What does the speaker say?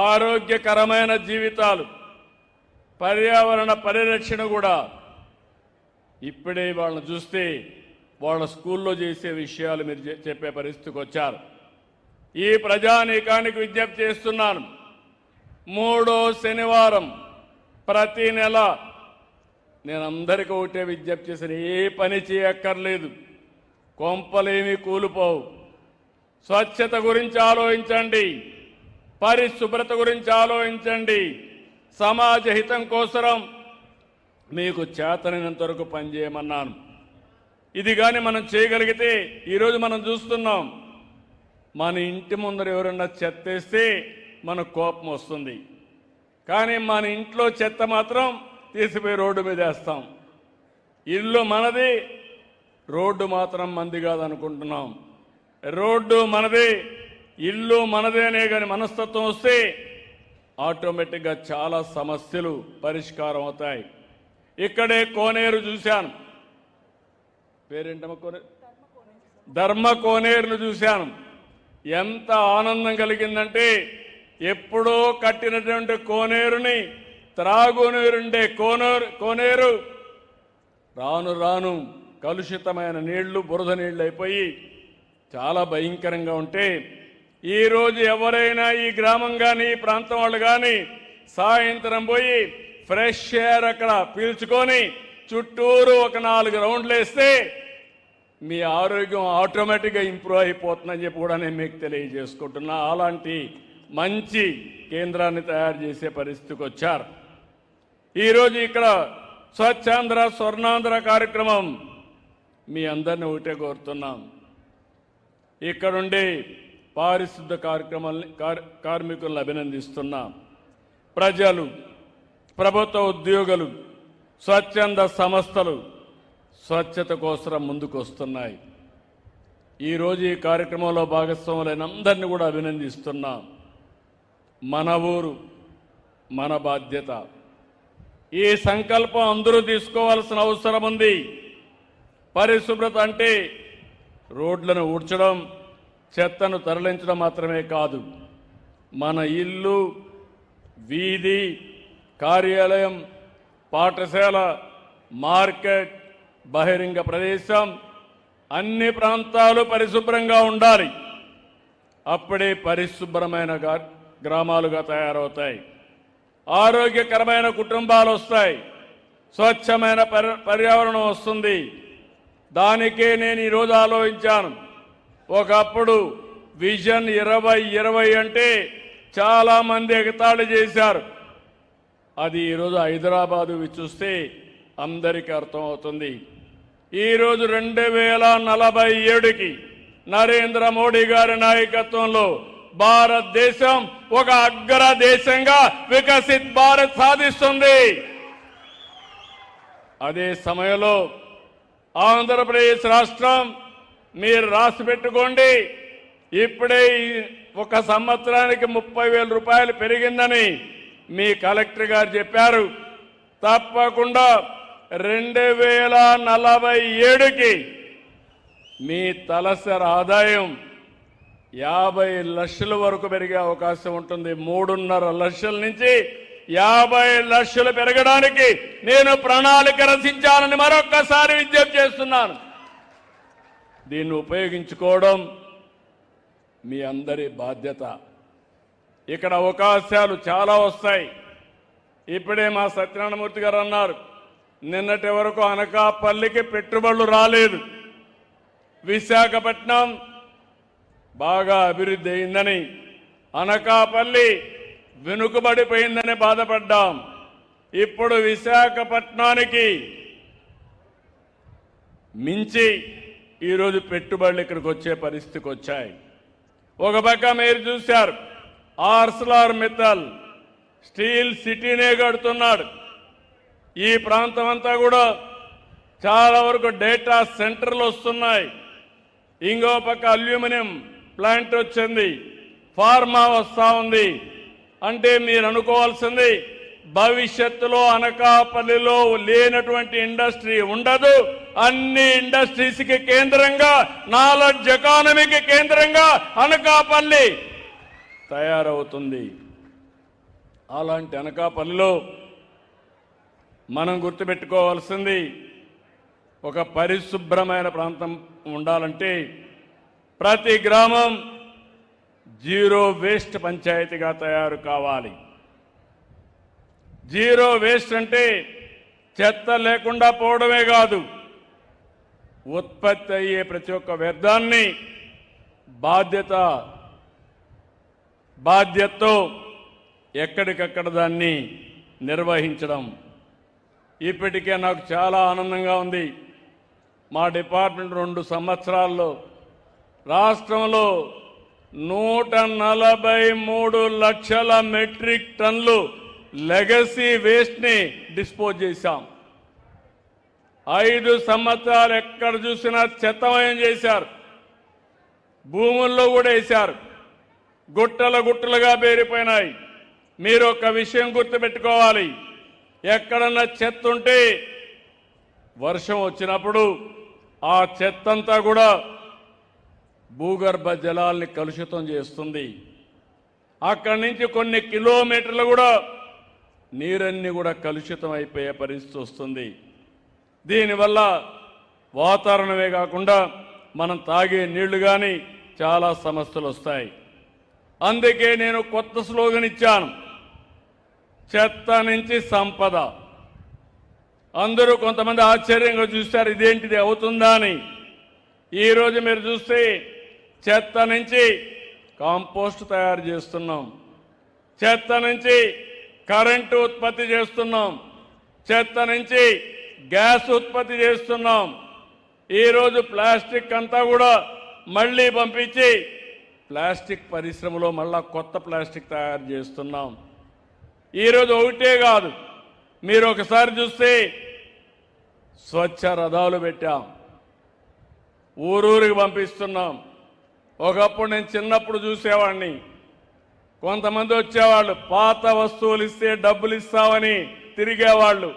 ఆరోగ్యకరమైన జీవితాలు, పర్యావరణ పరిరక్షణ కూడా ఇప్పుడే వాళ్ళని చూస్తే వాళ్ళ స్కూల్లో చేసే విషయాలు మీరు చెప్పే పరిస్థితికి వచ్చారు. ఈ ప్రజానీకానికి విజ్ఞప్తి చేస్తున్నాను, 3వ శనివారం ప్రతి నెల నేను అందరికీ ఒకటే విజ్ఞప్తి చేసిన, ఏ పని చేయక్కర్లేదు, కొంపలేమీ కూలిపోవు. స్వచ్ఛత గురించి ఆలోచించండి, పరిశుభ్రత గురించి ఆలోచించండి, సమాజ హితం కోసం మీకు చేతనైనంత వరకు పనిచేయమన్నాను. ఇది కానీ మనం చేయగలిగితే, ఈరోజు మనం చూస్తున్నాం, మన ఇంటి ముందర ఎవరన్నా చెత్తేస్తే మనకు కోపం వస్తుంది, కానీ మన ఇంట్లో చెత్త మాత్రం తీసిపోయి రోడ్డు మీద వేస్తాం. ఇల్లు మనది, రోడ్డు మాత్రం మంది కాదనుకుంటున్నాం. రోడ్డు మనది, ఇల్లు మనదే అనే కానీ మనస్తత్వం వస్తే ఆటోమేటిక్గా చాలా సమస్యలు పరిష్కారం అవుతాయి. ఇక్కడే కోనేరు చూశాను, పేరేంటమ్మ కోనేరు, ధర్మ కోనేరును చూశాను. ఎంత ఆనందం కలిగిందంటే, ఎప్పుడో కట్టినటువంటి కోనేరుని, త్రాగునీరుండే కోనేరు రాను రాను కలుషితమైన నీళ్లు, బురద నీళ్లు అయిపోయి చాలా భయంకరంగా ఉంటే, ఈరోజు ఎవరైనా ఈ గ్రామం కానీ ఈ ప్రాంతం వాళ్ళు కానీ సాయంత్రం పోయి ఫ్రెష్ ఎయిర్ అక్కడ పీల్చుకొని చుట్టూరు ఒక 4 రౌండ్లు వేస్తే మీ ఆరోగ్యం ఆటోమేటిక్గా ఇంప్రూవ్ అయిపోతుందని చెప్పి కూడా నేను మీకు తెలియజేసుకుంటున్నా. అలాంటి మంచి కేంద్రాన్ని తయారు చేసే పరిస్థితికి వచ్చారు. ఈరోజు ఇక్కడ స్వచ్ఛాంధ్ర స్వర్ణాంధ్ర కార్యక్రమం మీ అందరినీ ఒకటే కోరుతున్నాం, ఇక్కడుండి పారిశుద్ధ కార్మికులను అభినందిస్తున్నాం. ప్రజలు, ప్రభుత్వ ఉద్యోగులు, స్వచ్ఛంద సంస్థలు స్వచ్ఛత కోసం ముందుకు వస్తున్నాయి. ఈరోజు ఈ కార్యక్రమంలో భాగస్వాములైన అందరినీ కూడా అభినందిస్తున్నాం. మన ఊరు మన బాధ్యత, ఈ సంకల్పం అందరూ తీసుకోవాల్సిన అవసరం ఉంది. పరిశుభ్రత అంటే రోడ్లను ఊడ్చడం, చెత్తను తరలించడం మాత్రమే కాదు, మన ఇల్లు, వీధి, కార్యాలయం, పాఠశాల, మార్కెట్, బహిరంగ ప్రదేశం, అన్ని ప్రాంతాలు పరిశుభ్రంగా ఉండాలి. అప్పుడే పరిశుభ్రమైన గ్రామాలుగా తయారవుతాయి, ఆరోగ్యకరమైన కుటుంబాలు వస్తాయి, స్వచ్ఛమైన పర్యావరణం వస్తుంది. దానికే నేను ఈరోజు ఆలోచించాను. ఒకప్పుడు విజన్ 2020 అంటే చాలా మంది ఎగతాళి చేశారు. అది ఈరోజు హైదరాబాదు చూస్తే అందరికీ అర్థమవుతుంది. ఈరోజు 2047కి నరేంద్ర మోడీ గారి నాయకత్వంలో భారతదేశం ఒక అగ్ర దేశంగా వికసిత్ భారత్ సాధిస్తుంది. అదే సమయంలో ఆంధ్రప్రదేశ్ రాష్ట్రం, మీరు రాసి పెట్టుకోండి, ఇప్పుడే ఒక సంవత్సరానికి 30,000 రూపాయలు పెరిగిందని మీ కలెక్టర్ గారు చెప్పారు. తప్పకుండా 2047కి మీ తలసరి ఆదాయం 50 లక్షల వరకు పెరిగే అవకాశం ఉంటుంది. 3.5 లక్షల నుంచి 50 లక్షలు పెరగడానికి నేను ప్రణాళిక రచించాలని మరొక్కసారి విజ్ఞప్తి చేస్తున్నాను. దీన్ని ఉపయోగించుకోవడం మీ అందరి బాధ్యత. ఇక్కడ అవకాశాలు చాలా వస్తాయి. ఇప్పుడే మా సత్యనారాయణమూర్తి గారు అన్నారు, నిన్నటి వరకు అనకాపల్లికి పెట్టుబడులు రాలేదు, విశాఖపట్నం బాగా అభివృద్ధి అయిందని, అనకాపల్లి వెనుకబడిపోయిందని బాధపడ్డాం. ఇప్పుడు విశాఖపట్నానికి మించి ఈరోజు పెట్టుబడులు ఇక్కడికి వచ్చే పరిస్థితికి వచ్చాయి. ఒక పక్క మీరు చూశారు, ఆర్సెలర్ మిత్తల్ స్టీల్ సిటీనే కడుతున్నాడు. ఈ ప్రాంతం అంతా కూడా చాలా వరకు డేటా సెంటర్లు వస్తున్నాయి. ఇంకో పక్క అల్యూమినియం ప్లాంట్ వచ్చింది, ఫార్మా వస్తూ ఉంది. అంటే మీరు అనుకోవాల్సింది, భవిష్యత్తులో అనకాపల్లిలో లేనటువంటి ఇండస్ట్రీ ఉండదు. అన్ని ఇండస్ట్రీస్కి కేంద్రంగా, నాలెడ్జ్ ఎకానమీకి కేంద్రంగా అనకాపల్లి తయారవుతుంది. అలాంటి అనకాపల్లిలో మనం గుర్తుపెట్టుకోవాల్సింది ఒక పరిశుభ్రమైన ప్రాంతం ఉండాలంటే ప్రతి గ్రామం జీరో వేస్ట్ పంచాయతీగా తయారు కావాలి. జీరో వేస్ట్ అంటే చెత్త లేకుండా పోవడమే కాదు, ఉత్పత్తి అయ్యే ప్రతి ఒక్క వ్యర్థాన్ని బాధ్యతతో ఎక్కడికక్కడ దాన్ని నిర్వహించడం. ఇప్పటికే నాకు చాలా ఆనందంగా ఉంది. మా డిపార్ట్మెంట్ 2 సంవత్సరాల్లో రాష్ట్రంలో 143 లక్షల మెట్రిక్ టన్నులు లెగసీ వేస్ట్ని డిస్పోజ్ చేశాం. 5 సంవత్సరాలు ఎక్కడ చూసినా చెత్తమయం చేశారు. భూముల్లో కూడా వేశారు. గుట్టలుగా పేరిపోయినాయి. మీరు ఒక విషయం గుర్తుపెట్టుకోవాలి, ఎక్కడన్నా చెత్త ఉంటే వర్షం వచ్చినప్పుడు ఆ చెత్తంతా కూడా భూగర్భ జలాల్ని కలుషితం చేస్తుంది. అక్కడి నుంచి కొన్ని కిలోమీటర్లు కూడా నీరన్నీ కూడా కలుషితం అయిపోయే పరిస్థితి వస్తుంది. దీనివల్ల వాతావరణమే కాకుండా మనం తాగే నీళ్లు కానీ చాలా సమస్యలు వస్తాయి. అందుకే నేను కొత్త స్లోగన్ ఇచ్చాను, చెత్త నుంచి సంపద. అందరూ కొంతమంది ఆశ్చర్యంగా చూస్తారు, ఇదేంటిది అవుతుందా అని. ఈరోజు మీరు చూస్తే చెత్త నుంచి కాంపోస్ట్ తయారు చేస్తున్నాం, చెత్త నుంచి కరెంటు ఉత్పత్తి చేస్తున్నాం, చెత్త నుంచి గ్యాస్ ఉత్పత్తి చేస్తున్నాం. ఈరోజు ప్లాస్టిక్ అంతా కూడా మళ్ళీ పంపించి ప్లాస్టిక్ పరిశ్రమలో మళ్ళా కొత్త ప్లాస్టిక్ తయారు చేస్తున్నాం. ఈరోజు ఒకటే కాదు, మీరు ఒకసారి చూస్తే స్వచ్ఛ రథాలు పెట్టాం, ఊరూరికి పంపిస్తున్నాం. ఒకప్పుడు నేను చిన్నప్పుడు చూసేవాడిని, కొంతమంది వచ్చేవాళ్ళు పాత వస్తువులు ఇస్తే డబ్బులు ఇస్తామని తిరిగేవాళ్ళు.